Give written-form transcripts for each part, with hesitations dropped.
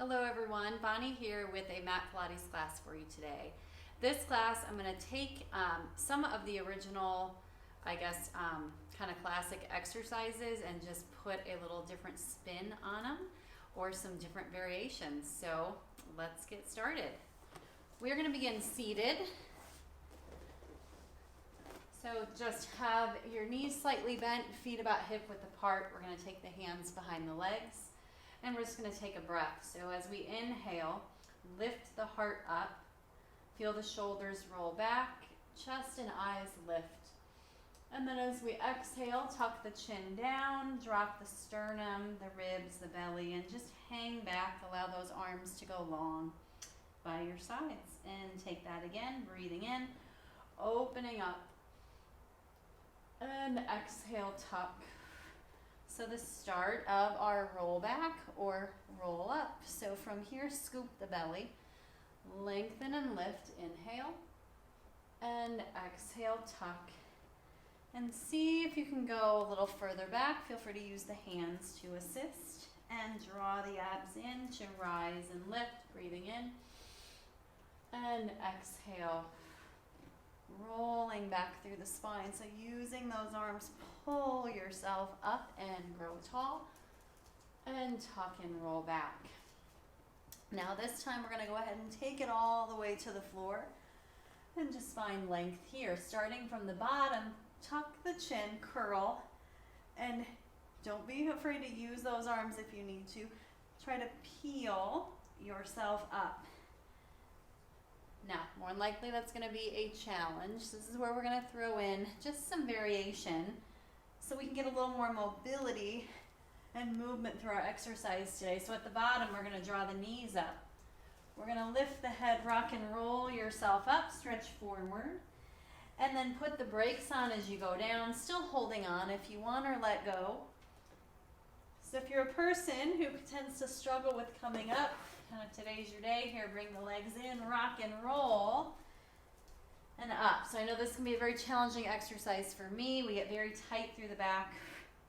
Hello everyone, Bonnie here with a mat Pilates class for you today. This class I'm going to take some of the original, kind of classic exercises and just put a little different spin on them or some different variations. So let's get started. We're going to begin seated. So just have your knees slightly bent, feet about hip width apart. We're going to take the hands behind the legs. And we're just going to take a breath. So as we inhale, lift the heart up, feel the shoulders roll back, chest and eyes lift. And then as we exhale, tuck the chin down, drop the sternum, the ribs, the belly, and just hang back. Allow those arms to go long by your sides. And take that again, breathing in, opening up. And exhale, tuck. So the start of our roll back or roll up. So from here, scoop the belly, lengthen and lift, inhale, and exhale, tuck. And see if you can go a little further back. Feel free to use the hands to assist and draw the abs in to rise and lift, breathing in, and exhale. Rolling back through the spine. So using those arms, pull yourself up and grow tall. And tuck and roll back. Now this time we're going to go ahead and take it all the way to the floor. And just find length here. Starting from the bottom, tuck the chin, curl. And don't be afraid to use those arms if you need to. Try to peel yourself up. Now, more than likely that's going to be a challenge. This is where we're going to throw in just some variation so we can get a little more mobility and movement through our exercise today. So at the bottom, we're going to draw the knees up. We're going to lift the head, rock and roll yourself up, stretch forward, and then put the brakes on as you go down, still holding on if you want or let go. So if you're a person who tends to struggle with coming up, today's your day here, bring the legs in, rock and roll, and up. So I know this can be a very challenging exercise for me. We get very tight through the back.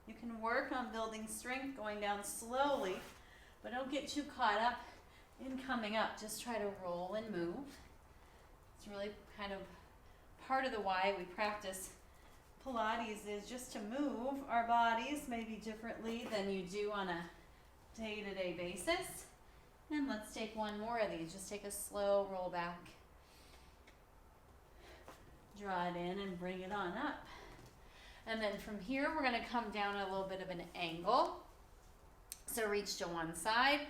You can work on building strength, going down slowly, but don't get too caught up in coming up. Just try to roll and move. It's really kind of part of the why we practice Pilates is just to move our bodies maybe differently than you do on a day-to-day basis. And let's take one more of these. Just take a slow roll back. Draw it in and bring it on up. And then from here, we're going to come down a little bit of an angle. So reach to one side.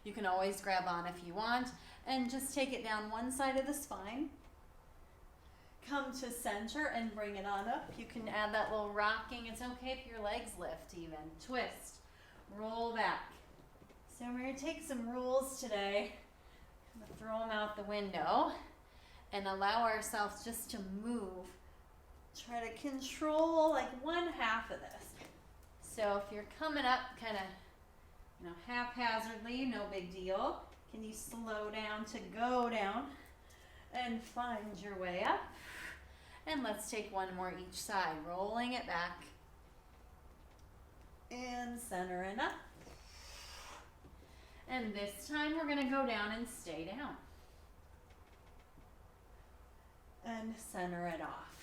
You can always grab on if you want. And just take it down one side of the spine. Come to center and bring it on up. You can add that little rocking. It's okay if your legs lift even. Twist. Roll back. So we're going to take some rules today, throw them out the window, and allow ourselves just to move. Try to control like one half of this. So if you're coming up kind of, haphazardly, no big deal. Can you slow down to go down and find your way up? And let's take one more each side, rolling it back and center and up. And this time we're going to go down and stay down. And center it off.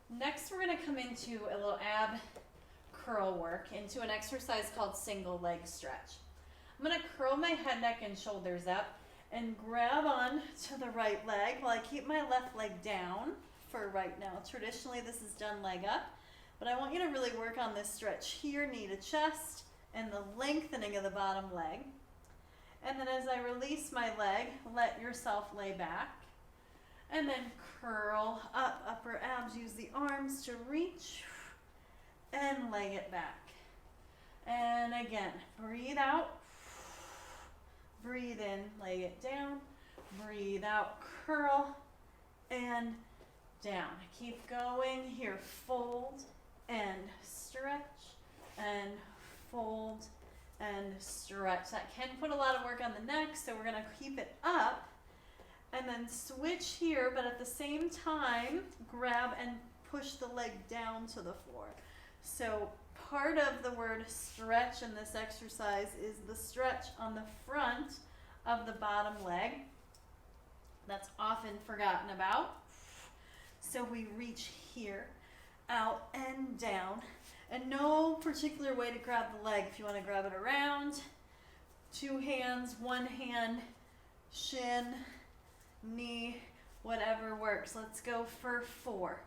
Next we're going to come into a little ab curl work into an exercise called single leg stretch. I'm going to curl my head, neck, and shoulders up and grab on to the right leg while I keep my left leg down for right now. Traditionally this is done leg up, but I want you to really work on this stretch here, knee to chest, and the lengthening of the bottom leg. And then as I release my leg, let yourself lay back. And then curl up, upper abs. Use the arms to reach and lay it back. And again, breathe out. Breathe in, lay it down. Breathe out, curl and down. Keep going here. Fold and stretch and fold and stretch. That can put a lot of work on the neck, so we're going to keep it up and then switch here, but at the same time grab and push the leg down to the floor. So part of the word stretch in this exercise is the stretch on the front of the bottom leg. That's often forgotten about. So we reach here, out and down, and no particular way to grab the leg. If you want to grab it around, 2 hands, 1 hand, shin, knee, whatever works. Let's go for 4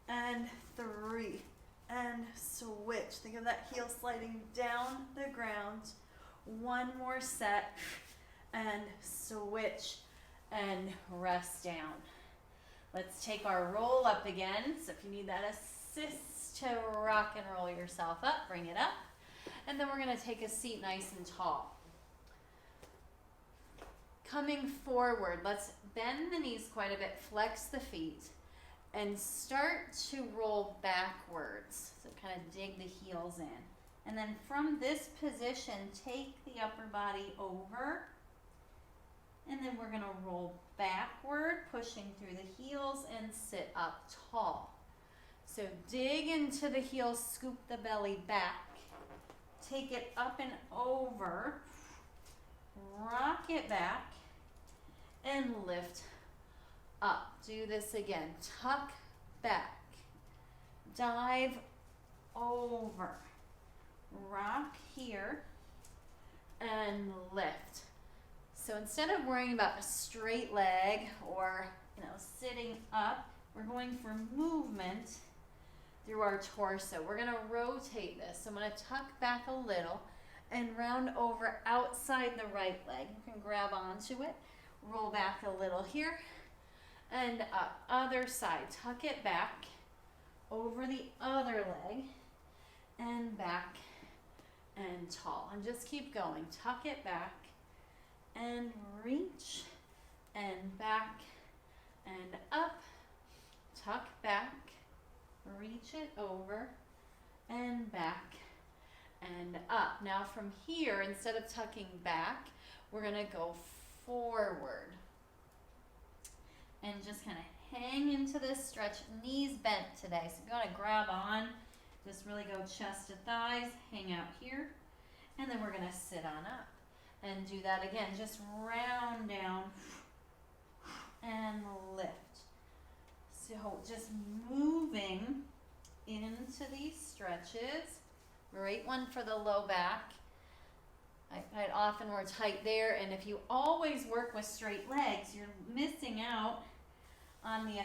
and 3 and switch. Think of that heel sliding down the ground. 1 more set and switch and rest down. Let's take our roll up again. So if you need that assist to rock and roll yourself up, bring it up. And then we're going to take a seat nice and tall. Coming forward, let's bend the knees quite a bit, flex the feet, and start to roll backwards. So kind of dig the heels in. And then from this position, take the upper body over. And then we're going to roll backward, pushing through the heels and sit up tall. So dig into the heels, scoop the belly back. Take it up and over. Rock it back and lift up. Do this again. Tuck back. Dive over. Rock here and lift. So instead of worrying about a straight leg or, sitting up, we're going for movement through our torso. We're going to rotate this. So I'm going to tuck back a little and round over outside the right leg. You can grab onto it, roll back a little here and up. Other side, tuck it back over the other leg and back and tall. And just keep going. Tuck it back and reach and back and up. Tuck back, reach it over and back and up. Now from here, instead of tucking back, we're going to go forward and just kind of hang into this stretch, knees bent today. So if you want to grab on, just really go chest to thighs, hang out here, and then we're going to sit on up and do that again. Just round down and lift. So just moving into these stretches. Great one for the low back. I'd often wear tight there, and if you always work with straight legs, you're missing out on the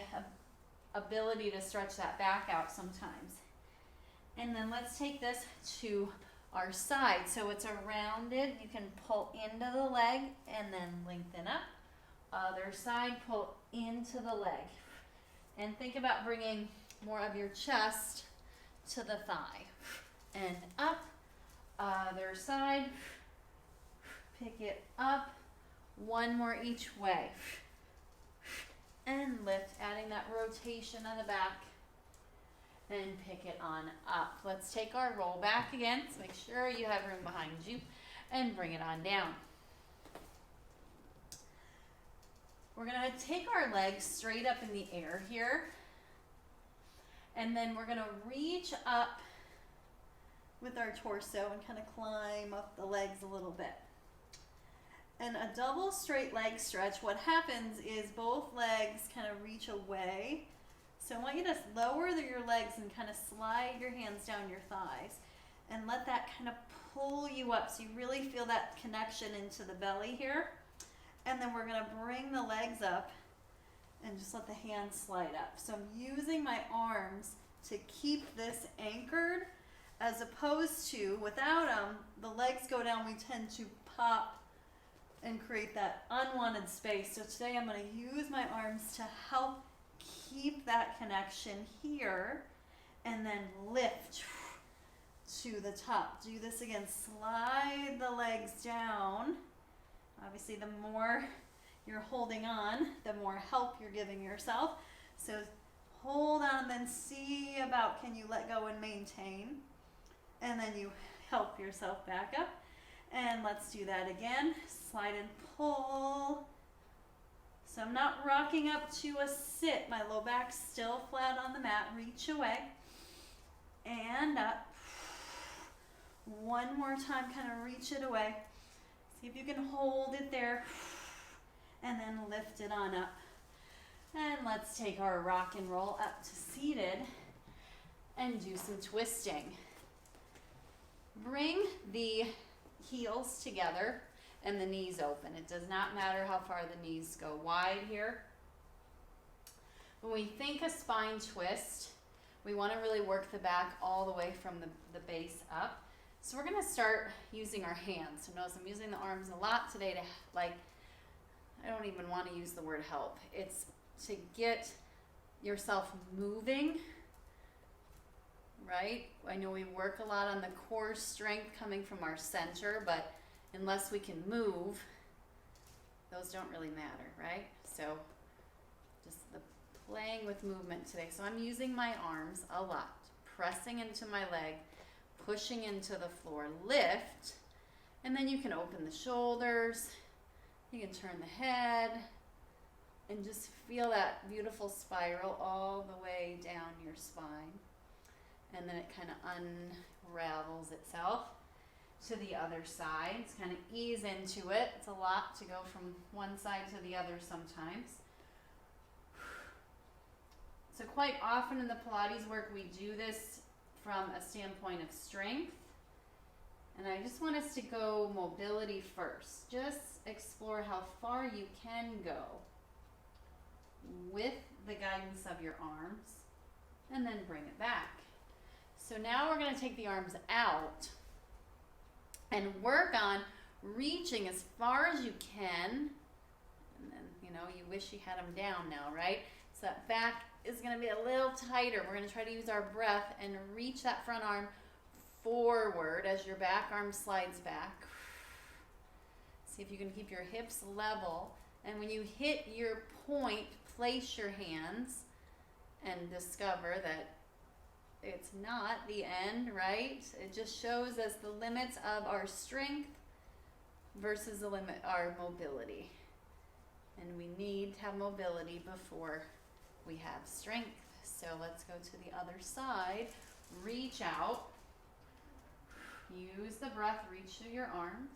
ability to stretch that back out sometimes. And then let's take this to our side. So it's a rounded, you can pull into the leg and then lengthen up. Other side, pull into the leg. And think about bringing more of your chest to the thigh. And up, other side, pick it up, 1 more each way. And lift, adding that rotation of the back. And pick it on up. Let's take our roll back again. So make sure you have room behind you. And bring it on down. We're going to take our legs straight up in the air here. And then we're going to reach up with our torso and kind of climb up the legs a little bit. And a double straight leg stretch, what happens is both legs kind of reach away. So I want you to lower your legs and kind of slide your hands down your thighs and let that kind of pull you up so you really feel that connection into the belly here. And then we're going to bring the legs up and just let the hands slide up. So I'm using my arms to keep this anchored, as opposed to without them, the legs go down, we tend to pop and create that unwanted space. So today I'm going to use my arms to help keep that connection here and then lift to the top. Do this again. Slide the legs down. Obviously, the more you're holding on, the more help you're giving yourself. So hold on and then see about can you let go and maintain. And then you help yourself back up. And let's do that again. Slide and pull. So I'm not rocking up to a sit. My low back's still flat on the mat. Reach away. and up. One more time, kind of reach it away. See if you can hold it there, and then lift it on up. And let's take our rock and roll up to seated and do some twisting. Bring the heels together and the knees open. It does not matter how far the knees go wide here. When we think a spine twist, we want to really work the back all the way from the base up. So we're going to start using our hands. So notice I'm using the arms a lot today to, like, I don't even want to use the word help. It's to get yourself moving, right? I know we work a lot on the core strength coming from our center, but unless we can move, those don't really matter, right? So just the playing with movement today. So I'm using my arms a lot, pressing into my leg, pushing into the floor, lift, and then you can open the shoulders, you can turn the head, and just feel that beautiful spiral all the way down your spine. And then it kind of unravels itself to the other side. It's kind of ease into it. It's a lot to go from one side to the other sometimes. So quite often in the Pilates work, we do this from a standpoint of strength. And I just want us to go mobility first. Just explore how far you can go with the guidance of your arms, and then bring it back. So now we're going to take the arms out and work on reaching as far as you can. And then, you know, you wish you had them down now, right? So that back is going to be a little tighter. We're going to try to use our breath and reach that front arm forward as your back arm slides back. See if you can keep your hips level. And when you hit your point, place your hands and discover that it's not the end, right? It just shows us the limits of our strength versus the limit our mobility. And we need to have mobility before we have strength. So let's go to the other side. Reach out. Use the breath, reach through your arms.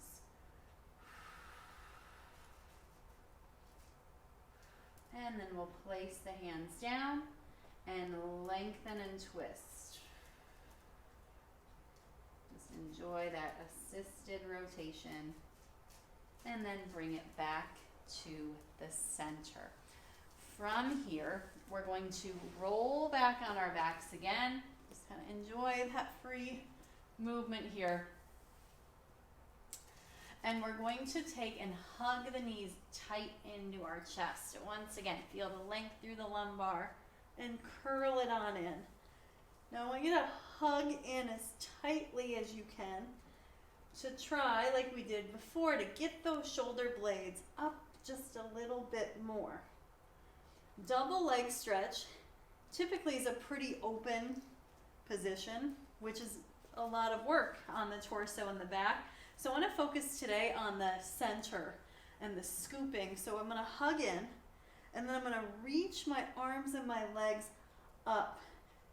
And then we'll place the hands down and lengthen and twist. Just enjoy that assisted rotation. And then bring it back to the center. From here, we're going to roll back on our backs again. Just kind of enjoy that free movement here. And we're going to take and hug the knees tight into our chest. So once again, feel the length through the lumbar and curl it on in. Now I want you to hug in as tightly as you can to try, like we did before, to get those shoulder blades up just a little bit more. Double leg stretch typically is a pretty open position, which is a lot of work on the torso and the back. So I want to focus today on the center and the scooping. So I'm going to hug in, and then I'm going to reach my arms and my legs up.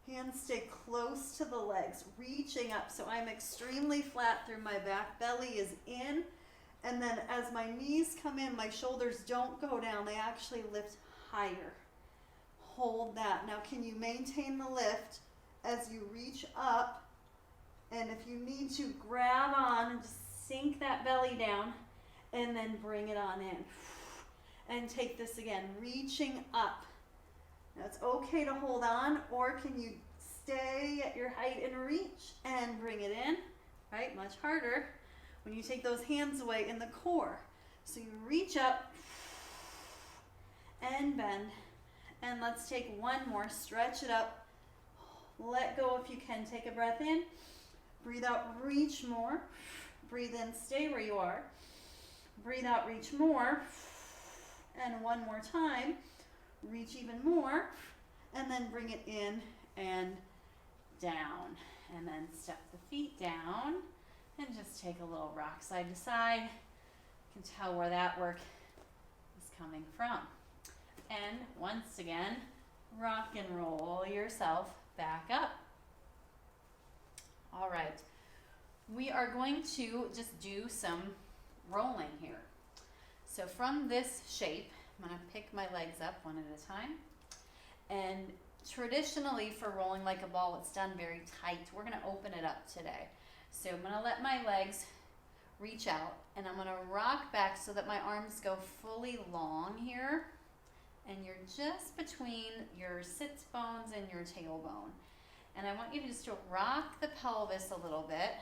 Hands stay close to the legs, reaching up. So I'm extremely flat through my back. Belly is in. And then as my knees come in, my shoulders don't go down. They actually lift higher. Hold that. Now can you maintain the lift as you reach up? And if you need to, grab on and just sink that belly down and then bring it on in. And take this again, reaching up. Now it's okay to hold on, or can you stay at your height and reach and bring it in, right? Much harder when you take those hands away in the core. So you reach up and bend. And let's take one more, stretch it up. Let go if you can, take a breath in. Breathe out, reach more. Breathe in, stay where you are. Breathe out, reach more. And one more time, reach even more. And then bring it in and down. And then step the feet down and just take a little rock side to side. You can tell where that work is coming from. And once again, rock and roll yourself back up. All right. We are going to just do some rolling here. So from this shape, I'm going to pick my legs up one at a time. And traditionally for rolling like a ball, it's done very tight. We're going to open it up today. So I'm going to let my legs reach out, and I'm going to rock back so that my arms go fully long here. And you're just between your sits bones and your tailbone. And I want you just to rock the pelvis a little bit.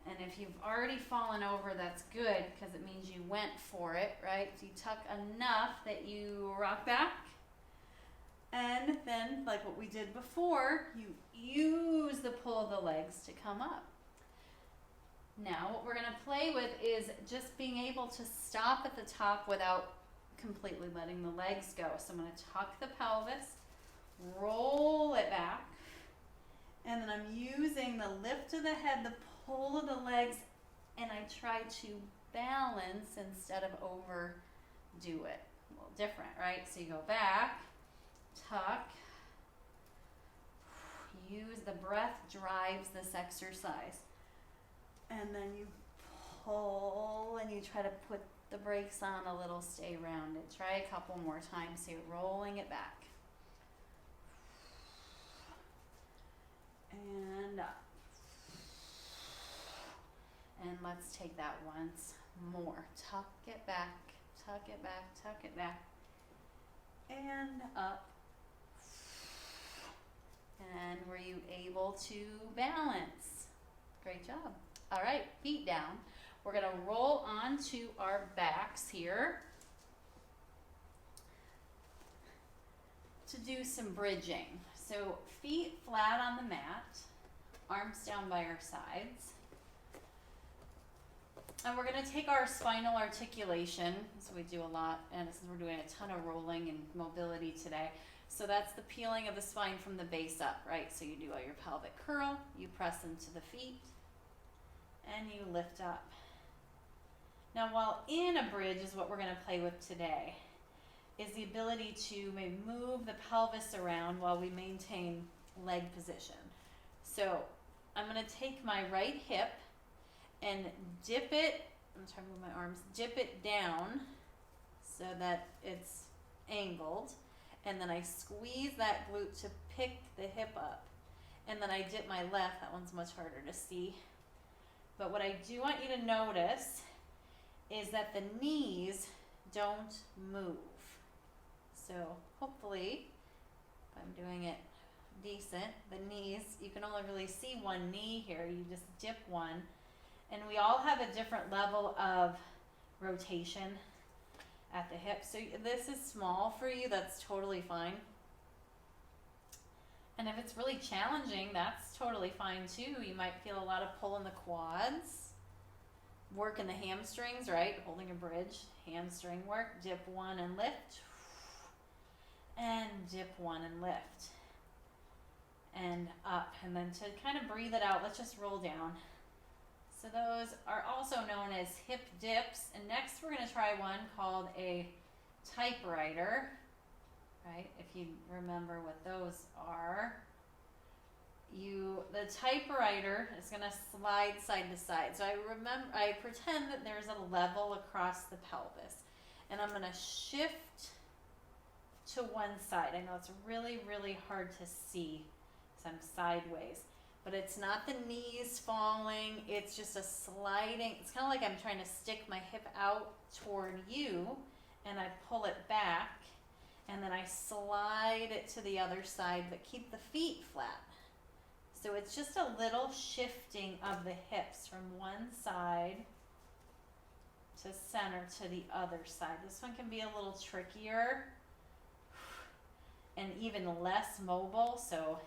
And if you've already fallen over, that's good because it means you went for it, right? So you tuck enough that you rock back. And then, like what we did before, you use the pull of the legs to come up. Now, what we're going to play with is just being able to stop at the top without completely letting the legs go. So I'm going to tuck the pelvis, roll it back, and then I'm using the lift of the head, the pull of the legs, and I try to balance instead of overdo it. A little different, right? So you go back, tuck, use the breath drives this exercise. And then you pull and you try to put the brakes on a little, stay rounded. Try a couple more times, so you're rolling it back. And up. And let's take that once more. Tuck it back, tuck it back, tuck it back. And up. And were you able to balance? Great job. All right, feet down. We're going to roll onto our backs here to do some bridging. So feet flat on the mat, arms down by our sides. And we're going to take our spinal articulation, so we do a lot, and since we're doing a ton of rolling and mobility today. So that's the peeling of the spine from the base up, right? So you do all your pelvic curl, you press into the feet, and you lift up. Now, while in a bridge is what we're going to play with today, is the ability to maybe move the pelvis around while we maintain leg position. So I'm going to take my right hip and dip it, I'm trying to move my arms, dip it down so that it's angled, and then I squeeze that glute to pick the hip up, and then I dip my left. That one's much harder to see. But what I do want you to notice is that the knees don't move. So hopefully, if I'm doing it decent, the knees, you can only really see one knee here. You just dip one. And we all have a different level of rotation at the hip. So this is small for you, that's totally fine. And if it's really challenging, that's totally fine too. You might feel a lot of pull in the quads, work in the hamstrings, right? Holding a bridge, hamstring work, dip one and lift, and dip one and lift, and up. And then to kind of breathe it out, let's just roll down. So those are also known as hip dips. And next we're going to try one called a typewriter. Right? If you remember what those are, the typewriter is going to slide side to side. So I pretend that there's a level across the pelvis, and I'm going to shift to one side. I know it's really, really hard to see because I'm sideways, but it's not the knees falling. It's just a sliding. It's kind of like I'm trying to stick my hip out toward you, and I pull it back. And then I slide it to the other side, but keep the feet flat. So it's just a little shifting of the hips from one side to center to the other side. This one can be a little trickier and even less mobile. So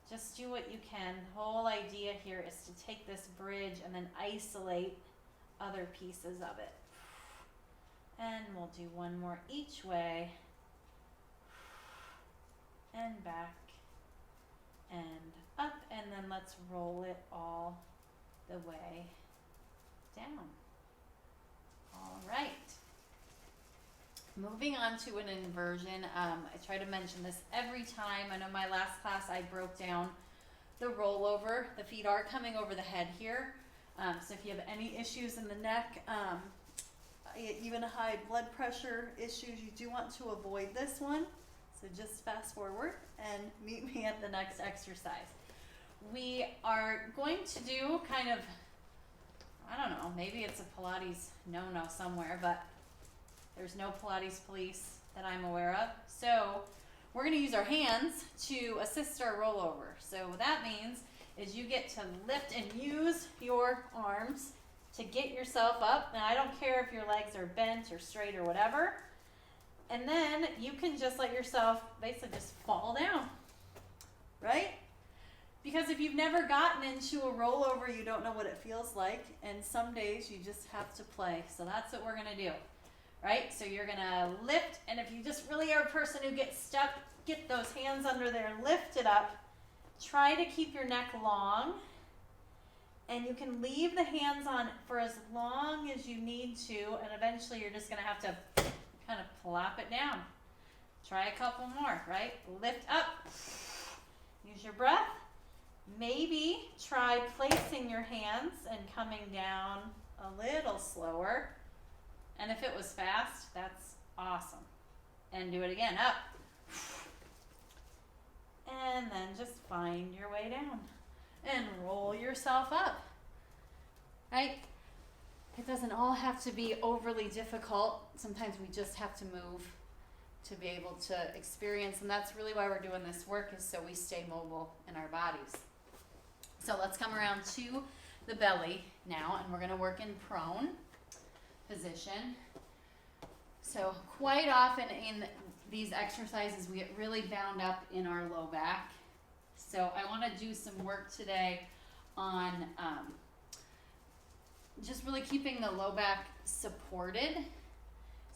just do what you can. The whole idea here is to take this bridge and then isolate other pieces of it. And we'll do one more each way. And back and up, and then let's roll it all the way down. All right. Moving on to an inversion. I try to mention this every time. I know my last class I broke down the rollover. The feet are coming over the head here. So if you have any issues in the neck, even high blood pressure issues, you do want to avoid this one. So just fast forward and meet me at the next exercise. We are going to do kind of, I don't know, maybe it's a Pilates no-no somewhere, but there's no Pilates police that I'm aware of. So we're going to use our hands to assist our rollover. So what that means is you get to lift and use your arms to get yourself up. Now I don't care if your legs are bent or straight or whatever. And then you can just let yourself basically just fall down, right? Because if you've never gotten into a rollover, you don't know what it feels like. And some days you just have to play. So that's what we're going to do, right? So you're going to lift. And if you just really are a person who gets stuck, get those hands under there and lift it up. Try to keep your neck long. And you can leave the hands on for as long as you need to. And eventually you're just going to have to kind of plop it down. Try a couple more, right? Lift up. Use your breath. Maybe try placing your hands and coming down a little slower. And if it was fast, that's awesome. And do it again. Up. And then just find your way down. And roll yourself up. Right? It doesn't all have to be overly difficult. Sometimes we just have to move to be able to experience. And that's really why we're doing this work, is so we stay mobile in our bodies. So let's come around to the belly now, and we're going to work in prone position. So quite often in these exercises, we get really bound up in our low back. So I want to do some work today on just really keeping the low back supported.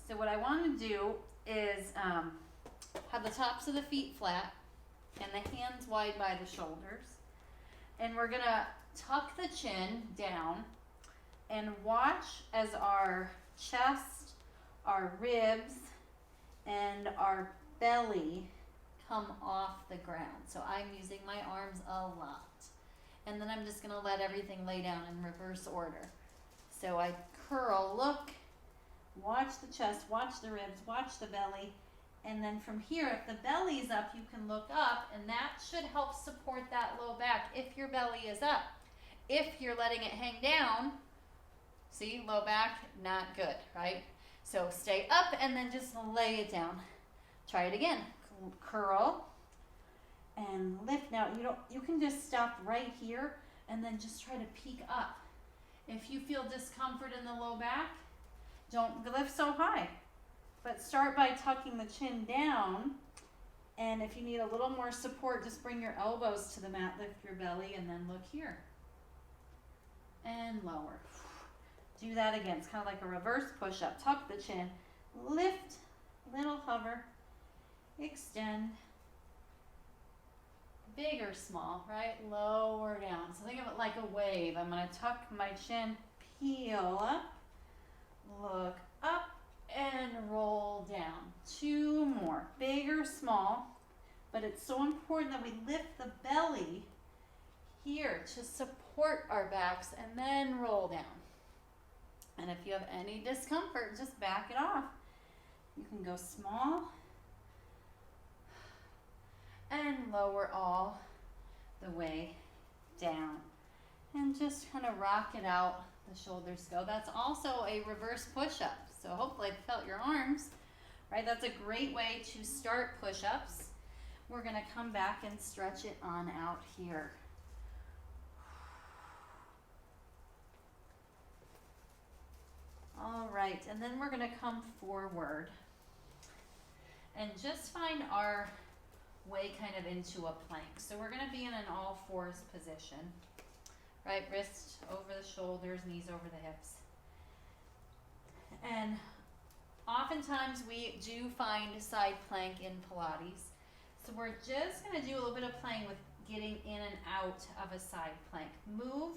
So what I want to do is have the tops of the feet flat and the hands wide by the shoulders. And we're going to tuck the chin down and watch as our chest, our ribs, and our belly come off the ground. So I'm using my arms a lot. And then I'm just going to let everything lay down in reverse order. So I curl, look, watch the chest, watch the ribs, watch the belly. And then from here, if the belly's up, you can look up, and that should help support that low back if your belly is up. If you're letting it hang down, see, low back, not good, right? So stay up and then just lay it down. Try it again. Curl and lift. Now, you can just stop right here and then just try to peek up. If you feel discomfort in the low back, don't lift so high. But start by tucking the chin down, and if you need a little more support, just bring your elbows to the mat, lift your belly, and then look here. And lower. Do that again. It's kind of like a reverse push-up. Tuck the chin, lift, little hover, extend, big or small, right? Lower down. So think of it like a wave. I'm going to tuck my chin, peel up, look up, and roll down. Two more, big or small, but it's so important that we lift the belly here to support our backs and then roll down. And if you have any discomfort, just back it off. You can go small and lower all the way down. And just kind of rock it out. The shoulders go. That's also a reverse push-up. So hopefully I felt your arms, right? That's a great way to start push-ups. We're going to come back and stretch it on out here. All right, and then we're going to come forward and just find our way kind of into a plank. So we're going to be in an all fours position. Right, wrist over the shoulders, knees over the hips. And oftentimes we do find side plank in Pilates. So we're just going to do a little bit of playing with getting in and out of a side plank. Move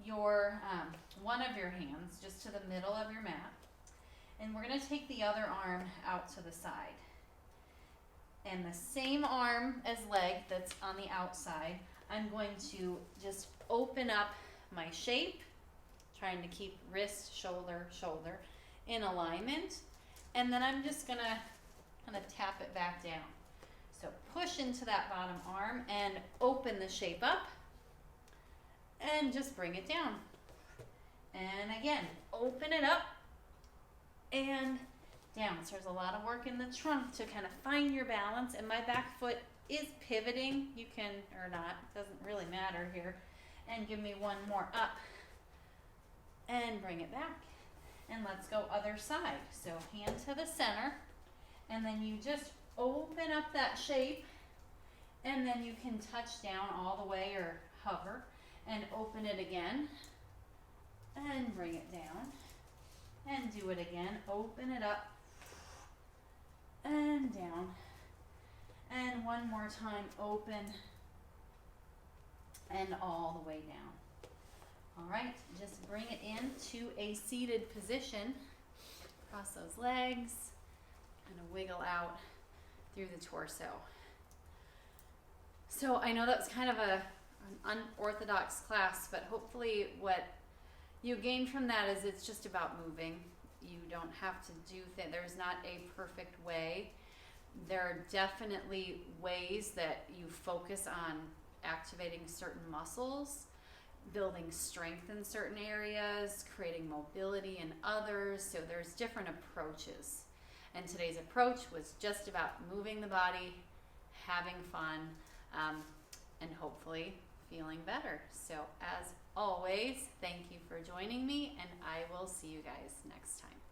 your one of your hands just to the middle of your mat. And we're going to take the other arm out to the side. And the same arm as leg that's on the outside, I'm going to just open up my shape, trying to keep wrist, shoulder, shoulder in alignment. And then I'm just gonna kind of tap it back down. So push into that bottom arm and open the shape up and just bring it down. And again, open it up and down. So there's a lot of work in the trunk to kind of find your balance, and my back foot is pivoting. You can, or not, it doesn't really matter here. And give me one more up and bring it back. And let's go other side. So hand to the center, and then you just open up that shape, and then you can touch down all the way or hover and open it again and bring it down and do it again. Open it up and down, and one more time, open and all the way down. All right, just bring it into a seated position. Cross those legs, kind of wiggle out through the torso. So I know that was kind of an unorthodox class, but hopefully what you gain from that is it's just about moving. You don't have to do things. There's not a perfect way. There are definitely ways that you focus on activating certain muscles, building strength in certain areas, creating mobility in others. So there's different approaches. And today's approach was just about moving the body, having fun, and hopefully feeling better. So as always, thank you for joining me, and I will see you guys next time.